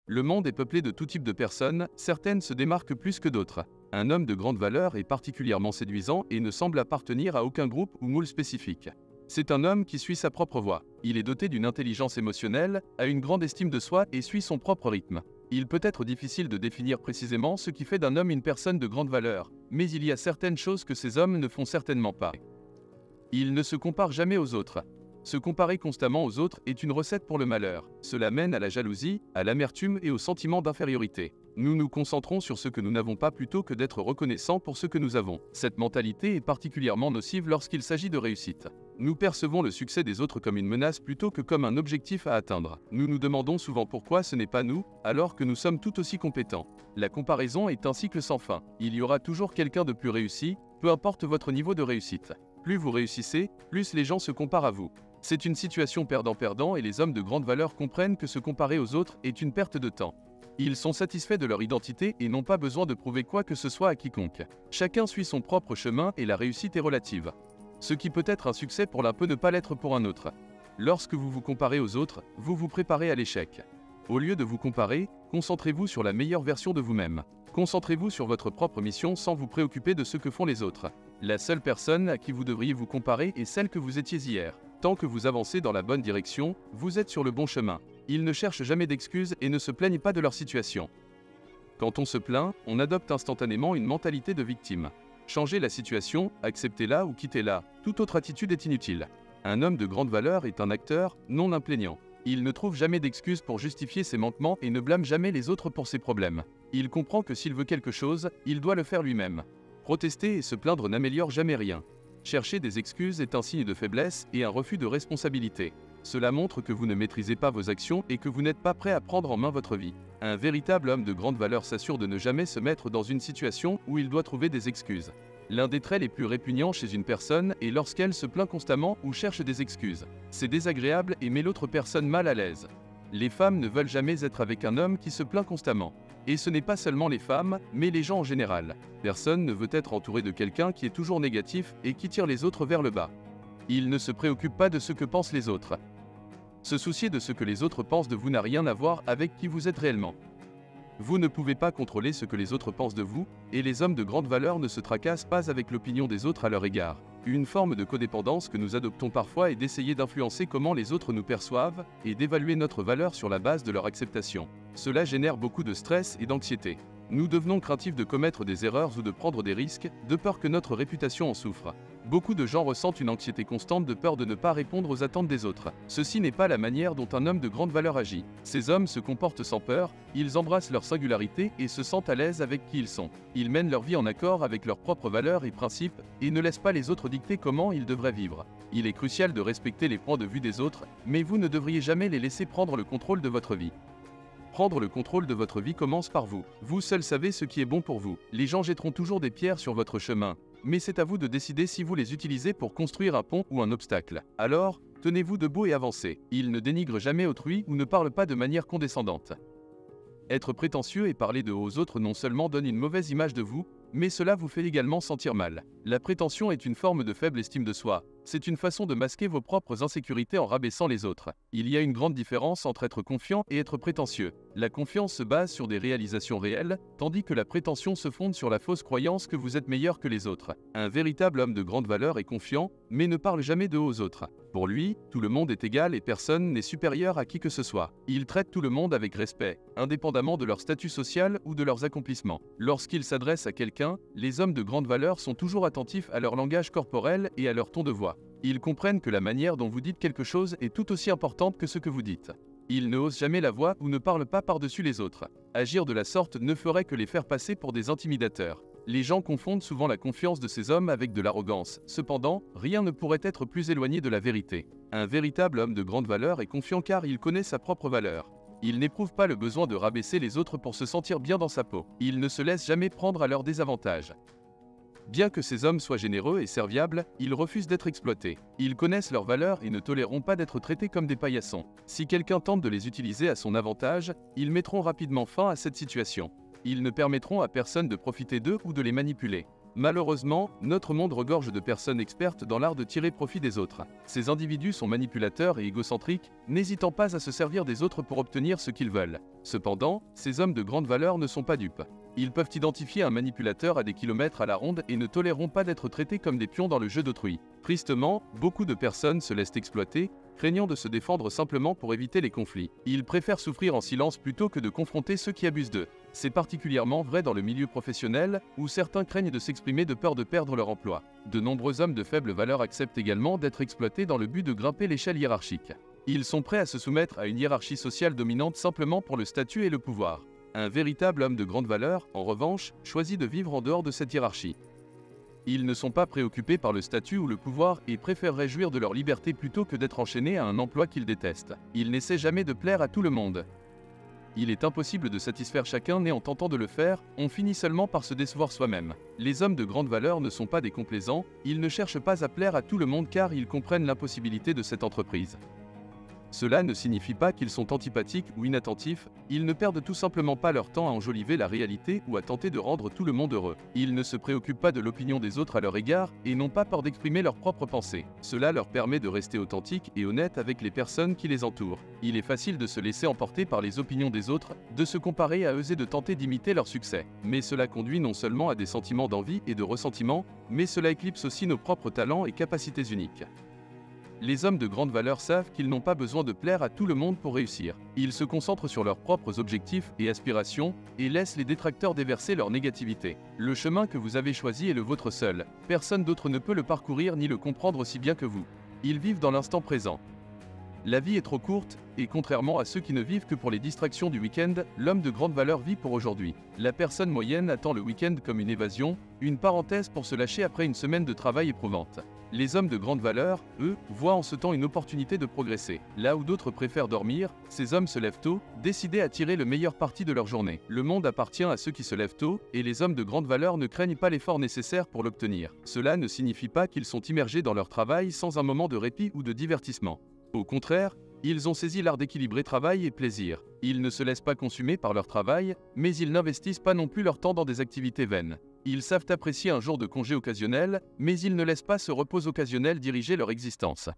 Le monde est peuplé de tout type de personnes, certaines se démarquent plus que d'autres. Un homme de grande valeur est particulièrement séduisant et ne semble appartenir à aucun groupe ou moule spécifique. C'est un homme qui suit sa propre voie. Il est doté d'une intelligence émotionnelle, a une grande estime de soi et suit son propre rythme. Il peut être difficile de définir précisément ce qui fait d'un homme une personne de grande valeur, mais il y a certaines choses que ces hommes ne font certainement pas. Il ne se compare jamais aux autres. Se comparer constamment aux autres est une recette pour le malheur. Cela mène à la jalousie, à l'amertume et au sentiment d'infériorité. Nous nous concentrons sur ce que nous n'avons pas plutôt que d'être reconnaissants pour ce que nous avons. Cette mentalité est particulièrement nocive lorsqu'il s'agit de réussite. Nous percevons le succès des autres comme une menace plutôt que comme un objectif à atteindre. Nous nous demandons souvent pourquoi ce n'est pas nous, alors que nous sommes tout aussi compétents. La comparaison est un cycle sans fin. Il y aura toujours quelqu'un de plus réussi, peu importe votre niveau de réussite. Plus vous réussissez, plus les gens se comparent à vous. C'est une situation perdant-perdant et les hommes de grande valeur comprennent que se comparer aux autres est une perte de temps. Ils sont satisfaits de leur identité et n'ont pas besoin de prouver quoi que ce soit à quiconque. Chacun suit son propre chemin et la réussite est relative. Ce qui peut être un succès pour l'un peut ne pas l'être pour un autre. Lorsque vous vous comparez aux autres, vous vous préparez à l'échec. Au lieu de vous comparer, concentrez-vous sur la meilleure version de vous-même. Concentrez-vous sur votre propre mission sans vous préoccuper de ce que font les autres. La seule personne à qui vous devriez vous comparer est celle que vous étiez hier. Tant que vous avancez dans la bonne direction, vous êtes sur le bon chemin. Ils ne cherchent jamais d'excuses et ne se plaignent pas de leur situation. Quand on se plaint, on adopte instantanément une mentalité de victime. Changez la situation, acceptez-la ou quittez-la. Toute autre attitude est inutile. Un homme de grande valeur est un acteur, non un plaignant. Il ne trouve jamais d'excuses pour justifier ses manquements et ne blâme jamais les autres pour ses problèmes. Il comprend que s'il veut quelque chose, il doit le faire lui-même. Protester et se plaindre n'améliore jamais rien. Chercher des excuses est un signe de faiblesse et un refus de responsabilité. Cela montre que vous ne maîtrisez pas vos actions et que vous n'êtes pas prêt à prendre en main votre vie. Un véritable homme de grande valeur s'assure de ne jamais se mettre dans une situation où il doit trouver des excuses. L'un des traits les plus répugnants chez une personne est lorsqu'elle se plaint constamment ou cherche des excuses. C'est désagréable et met l'autre personne mal à l'aise. Les femmes ne veulent jamais être avec un homme qui se plaint constamment. Et ce n'est pas seulement les femmes, mais les gens en général. Personne ne veut être entouré de quelqu'un qui est toujours négatif et qui tire les autres vers le bas. Il ne se préoccupe pas de ce que pensent les autres. Se soucier de ce que les autres pensent de vous n'a rien à voir avec qui vous êtes réellement. Vous ne pouvez pas contrôler ce que les autres pensent de vous, et les hommes de grande valeur ne se tracassent pas avec l'opinion des autres à leur égard. Une forme de codépendance que nous adoptons parfois est d'essayer d'influencer comment les autres nous perçoivent et d'évaluer notre valeur sur la base de leur acceptation. Cela génère beaucoup de stress et d'anxiété. Nous devenons craintifs de commettre des erreurs ou de prendre des risques, de peur que notre réputation en souffre. Beaucoup de gens ressentent une anxiété constante de peur de ne pas répondre aux attentes des autres. Ceci n'est pas la manière dont un homme de grande valeur agit. Ces hommes se comportent sans peur, ils embrassent leur singularité et se sentent à l'aise avec qui ils sont. Ils mènent leur vie en accord avec leurs propres valeurs et principes et ne laissent pas les autres dicter comment ils devraient vivre. Il est crucial de respecter les points de vue des autres, mais vous ne devriez jamais les laisser prendre le contrôle de votre vie. Prendre le contrôle de votre vie commence par vous. Vous seul savez ce qui est bon pour vous. Les gens jetteront toujours des pierres sur votre chemin, mais c'est à vous de décider si vous les utilisez pour construire un pont ou un obstacle. Alors, tenez-vous debout et avancez. Ils ne dénigrent jamais autrui ou ne parlent pas de manière condescendante. Être prétentieux et parler de haut aux autres non seulement donne une mauvaise image de vous, mais cela vous fait également sentir mal. La prétention est une forme de faible estime de soi. C'est une façon de masquer vos propres insécurités en rabaissant les autres. Il y a une grande différence entre être confiant et être prétentieux. La confiance se base sur des réalisations réelles, tandis que la prétention se fonde sur la fausse croyance que vous êtes meilleur que les autres. Un véritable homme de grande valeur est confiant, mais ne parle jamais de haut aux autres. Pour lui, tout le monde est égal et personne n'est supérieur à qui que ce soit. Il traite tout le monde avec respect, indépendamment de leur statut social ou de leurs accomplissements. Lorsqu'il s'adresse à quelqu'un, les hommes de grande valeur sont toujours attentifs à leur langage corporel et à leur ton de voix. Ils comprennent que la manière dont vous dites quelque chose est tout aussi importante que ce que vous dites. Ils ne haussent jamais la voix ou ne parlent pas par-dessus les autres. Agir de la sorte ne ferait que les faire passer pour des intimidateurs. Les gens confondent souvent la confiance de ces hommes avec de l'arrogance. Cependant, rien ne pourrait être plus éloigné de la vérité. Un véritable homme de grande valeur est confiant car il connaît sa propre valeur. Il n'éprouve pas le besoin de rabaisser les autres pour se sentir bien dans sa peau. Il ne se laisse jamais prendre à leur désavantage. Bien que ces hommes soient généreux et serviables, ils refusent d'être exploités. Ils connaissent leurs valeurs et ne toléreront pas d'être traités comme des paillassons. Si quelqu'un tente de les utiliser à son avantage, ils mettront rapidement fin à cette situation. Ils ne permettront à personne de profiter d'eux ou de les manipuler. Malheureusement, notre monde regorge de personnes expertes dans l'art de tirer profit des autres. Ces individus sont manipulateurs et égocentriques, n'hésitant pas à se servir des autres pour obtenir ce qu'ils veulent. Cependant, ces hommes de grande valeur ne sont pas dupes. Ils peuvent identifier un manipulateur à des kilomètres à la ronde et ne toléreront pas d'être traités comme des pions dans le jeu d'autrui. Tristement, beaucoup de personnes se laissent exploiter, craignant de se défendre simplement pour éviter les conflits. Ils préfèrent souffrir en silence plutôt que de confronter ceux qui abusent d'eux. C'est particulièrement vrai dans le milieu professionnel, où certains craignent de s'exprimer de peur de perdre leur emploi. De nombreux hommes de faible valeur acceptent également d'être exploités dans le but de grimper l'échelle hiérarchique. Ils sont prêts à se soumettre à une hiérarchie sociale dominante simplement pour le statut et le pouvoir. Un véritable homme de grande valeur, en revanche, choisit de vivre en dehors de cette hiérarchie. Ils ne sont pas préoccupés par le statut ou le pouvoir et préféreraient jouir de leur liberté plutôt que d'être enchaînés à un emploi qu'ils détestent. Ils n'essaient jamais de plaire à tout le monde. Il est impossible de satisfaire chacun, et en tentant de le faire, on finit seulement par se décevoir soi-même. Les hommes de grande valeur ne sont pas des complaisants, ils ne cherchent pas à plaire à tout le monde car ils comprennent l'impossibilité de cette entreprise. Cela ne signifie pas qu'ils sont antipathiques ou inattentifs, ils ne perdent tout simplement pas leur temps à enjoliver la réalité ou à tenter de rendre tout le monde heureux. Ils ne se préoccupent pas de l'opinion des autres à leur égard et n'ont pas peur d'exprimer leurs propres pensées. Cela leur permet de rester authentiques et honnêtes avec les personnes qui les entourent. Il est facile de se laisser emporter par les opinions des autres, de se comparer à eux et de tenter d'imiter leur succès. Mais cela conduit non seulement à des sentiments d'envie et de ressentiment, mais cela éclipse aussi nos propres talents et capacités uniques. Les hommes de grande valeur savent qu'ils n'ont pas besoin de plaire à tout le monde pour réussir. Ils se concentrent sur leurs propres objectifs et aspirations et laissent les détracteurs déverser leur négativité. Le chemin que vous avez choisi est le vôtre seul. Personne d'autre ne peut le parcourir ni le comprendre aussi bien que vous. Ils vivent dans l'instant présent. La vie est trop courte, et contrairement à ceux qui ne vivent que pour les distractions du week-end, l'homme de grande valeur vit pour aujourd'hui. La personne moyenne attend le week-end comme une évasion, une parenthèse pour se lâcher après une semaine de travail éprouvante. Les hommes de grande valeur, eux, voient en ce temps une opportunité de progresser. Là où d'autres préfèrent dormir, ces hommes se lèvent tôt, décidés à tirer le meilleur parti de leur journée. Le monde appartient à ceux qui se lèvent tôt, et les hommes de grande valeur ne craignent pas l'effort nécessaire pour l'obtenir. Cela ne signifie pas qu'ils sont immergés dans leur travail sans un moment de répit ou de divertissement. Au contraire, ils ont saisi l'art d'équilibrer travail et plaisir. Ils ne se laissent pas consumer par leur travail, mais ils n'investissent pas non plus leur temps dans des activités vaines. Ils savent apprécier un jour de congé occasionnel, mais ils ne laissent pas ce repos occasionnel diriger leur existence.